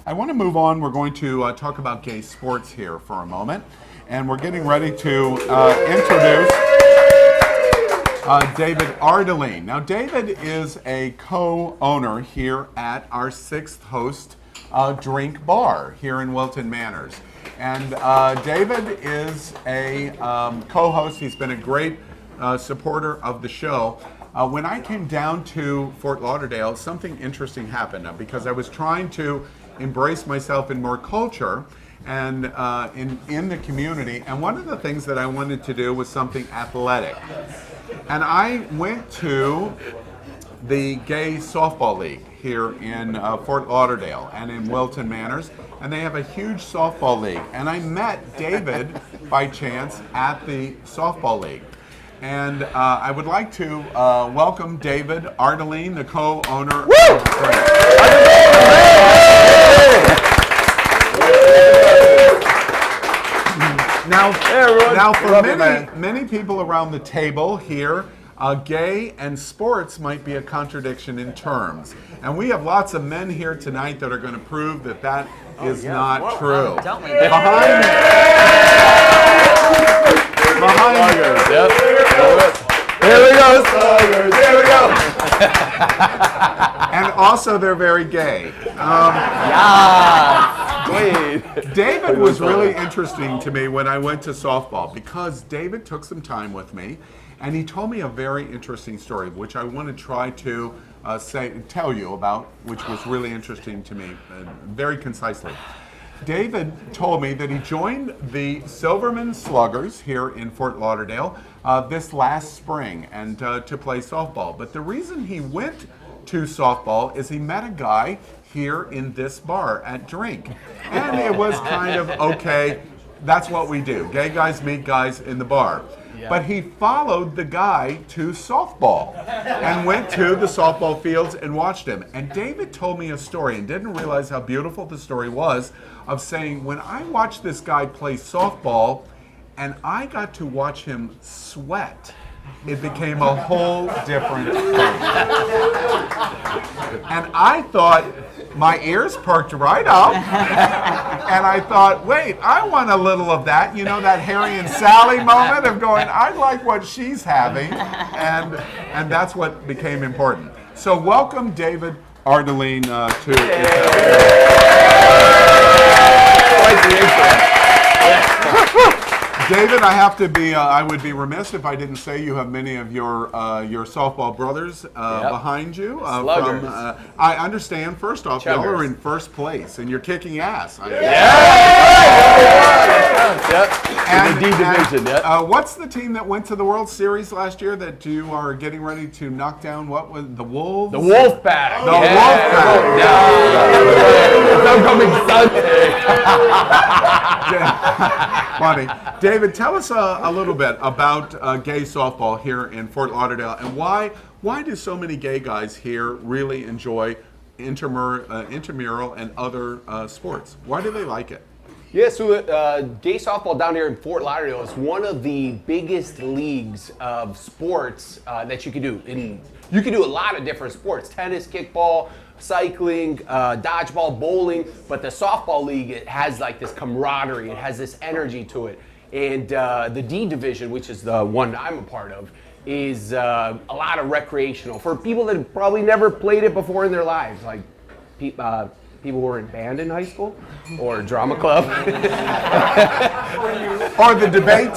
I want to move on. We're going to talk about gay sports here for a moment. And we're getting ready to introduce David Ardelean. Now, David is a co-owner here at our 6th Host Drink Bar here in Wilton Manors. And David is a co-host. He's been a great supporter of the show. When I came down to Fort Lauderdale, something interesting happened because I was trying to embrace myself in more culture and in the community. And one of the things that I wanted to do was something athletic. And I went to the Gay Softball League here in Fort Lauderdale and in Wilton Manors, and they have a huge softball league. And I met David by chance at the softball league. And I would like to welcome David Ardelean, the co-owner of the drink. Now for many people around the table here, gay and sports might be a contradiction in terms. And we have lots of men here tonight that are going to prove that that is not true. Behind Yep. Here we go, Sluggers. Here we go. And also, they're very gay. David was really interesting to me when I went to softball because David took some time with me, and he told me a very interesting story, which I want to try to tell you about, which was really interesting to me, very concisely. David told me that he joined the Silverman Sluggers here in Fort Lauderdale this last spring and to play softball. But the reason he went to softball is he met a guy here in this bar at Drink. And it was kind of, okay, that's what we do. Gay guys meet guys in the bar. Yeah. But he followed the guy to softball and went to the softball fields and watched him. And David told me a story and didn't realize how beautiful the story was of saying, when I watched this guy play softball and I got to watch him sweat, it became a whole different thing. And I thought, my ears perked right up, and I thought, wait, I want a little of that. You know, that Harry and Sally moment of going, I like what she's having, and that's what became important. So welcome David Ardelean to David, I would be remiss if I didn't say you have many of your softball brothers behind you. I understand, first off, y'all are in first place, and you're kicking ass. And the D division, what's the team that went to the World Series last year that you are getting ready to knock down? What was the Wolves? The Wolfpack. The Wolfpack. It's upcoming Sunday. Funny. David, tell us a little bit about gay softball here in Fort Lauderdale, and why do so many gay guys here really enjoy intramural and other sports? Why do they like it? Yeah, so gay softball down here in Fort Lauderdale is one of the biggest leagues of sports that you can do. You can do a lot of different sports: tennis, kickball, cycling, dodgeball, bowling. But the softball league, it has like this camaraderie. It has this energy to it. And the D division, which is the one I'm a part of, is a lot of recreational for people that have probably never played it before in their lives, like people who were in band in high school or drama club or the debate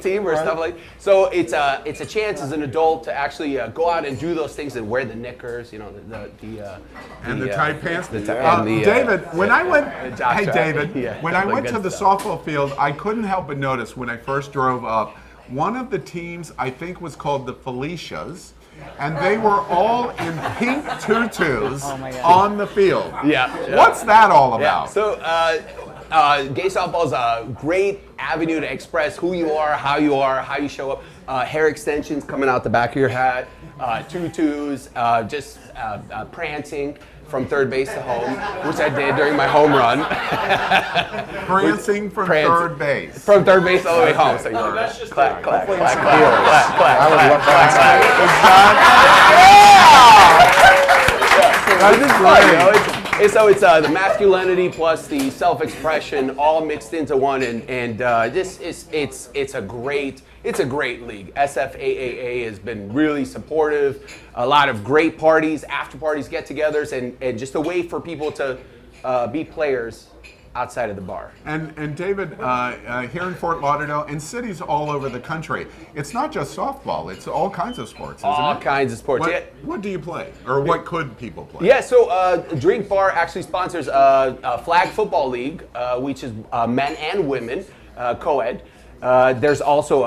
team or stuff like that. So it's a chance as an adult to actually go out and do those things and wear the knickers, you know, the tight pants. David, when I went, when I went to the softball field, I couldn't help but notice when I first drove up, one of the teams I think was called the Felicias. And they were all in pink tutus on the field. Yeah. What's that all about? Yeah. So gay softball is a great avenue to express who you are, how you show up. Hair extensions coming out the back of your hat, tutus, just prancing from third base to home, which I did during my home run. Prancing from third base. From third base all the way home. So you know, clap, clap, clap, clap, clap. That is great. And so it's the masculinity plus the self-expression all mixed into one, and this is it's a great league. SFAAA has been really supportive. A lot of great parties, after parties, get-togethers, and just a way for people to be players outside of the bar. And David, here in Fort Lauderdale, in cities all over the country, it's not just softball, it's all kinds of sports, isn't it? All kinds of sports. What do you play? Or what could people play? Yeah, so Drink Bar actually sponsors a flag football league, which is men and women, co-ed. There's also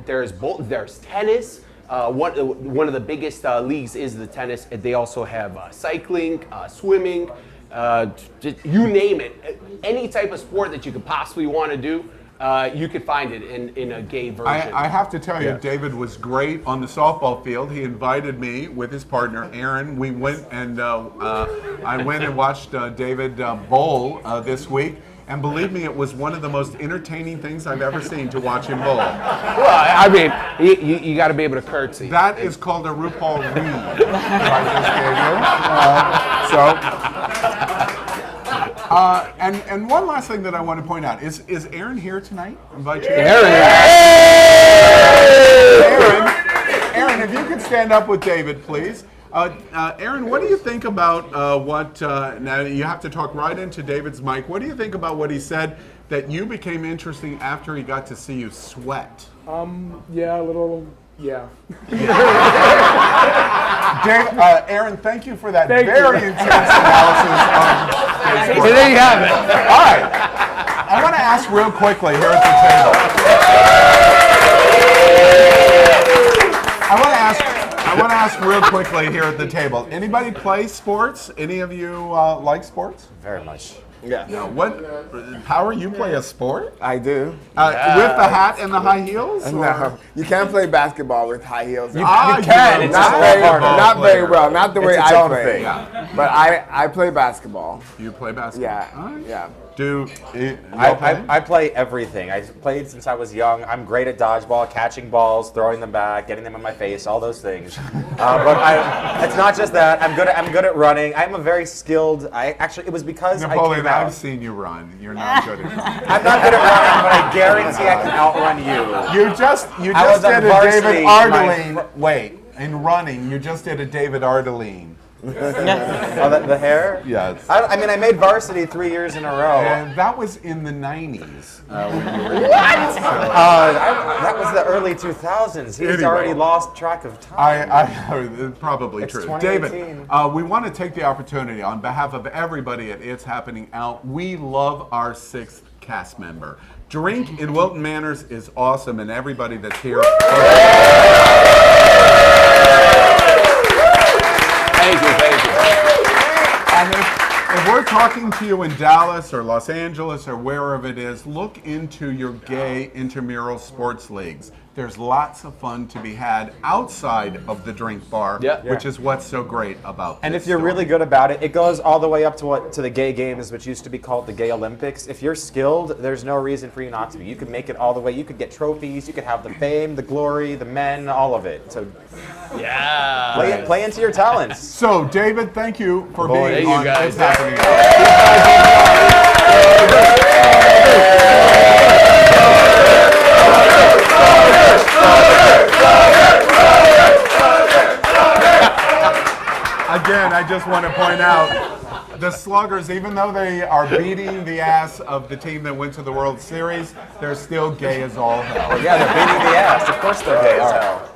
there's tennis. One of the biggest leagues is the tennis. They also have cycling, swimming, just, you name it. Any type of sport that you could possibly want to do, you could find it in a gay version. I have to tell you, David was great on the softball field. He invited me with his partner, Aaron. We went and I went and watched David bowl this week. And believe me, it was one of the most entertaining things I've ever seen to watch him bowl. Well, I mean, you got to be able to curtsy. That is called a RuPaul read. And one last thing that I want to point out is Aaron here tonight? Invite you. Aaron, if you could stand up with David, please. Aaron, what do you think about now you have to talk right into David's mic. What do you think about what he said, that you became interesting after he got to see you sweat? Yeah, a little, yeah. Aaron, thank you for that very intense analysis of So there you have it. All right. I want to ask real quickly here at the table. I want to ask real quickly here at the table. Anybody play sports? Any of you like sports? Very much. Yeah. No. Power, you play a sport? I do. With the hat and the high heels? or- No, you can't play basketball with high heels. You can. It's just Not very well. Not the way It's its I own play. thing. But I play basketball. You play basketball? Yeah. All right. Yeah. I play everything. I played since I was young. I'm great at dodgeball, catching balls, throwing them back, getting them in my face, all those things. But it's not just that. I'm good at running. I'm a very skilled. It was because Napoleon, I came I've out. seen you run. You're not good at running. I'm not good at running, but I guarantee I can outrun you. You just I was did on a varsity, David Ardelean. Wait, in running, you just did a David Ardelean. Oh, the hair? Yes. I mean, I made varsity 3 years in a row. And that was in the 90s. When you were That was the early 2000s. He's Anyway. already lost track of time. it's probably It's true. 2018. David, we want to take the opportunity on behalf of everybody at It's Happening Out. We love our 6th cast member. Drink in Wilton Manors is awesome, and everybody that's here. Thank you. And if we're talking to you in Dallas or Los Angeles or wherever it is, look into your gay intramural sports leagues. There's lots of fun to be had outside of the drink bar, which is what's so great about And this if you're story. really good about it, it goes all the way up to the gay games, which used to be called the gay Olympics. If you're skilled, there's no reason for you not to be. You could make it all the way. You could get trophies. You could have the fame, the glory, the men, all of it. So play into your talents. So, David, thank you for being thank you on guys. It's Happening. Again, I just want to point out, the Sluggers, even though they are beating the ass of the team that went to the World Series, they're still gay as all hell. Yeah, they're beating the ass. Of course they're gay as hell.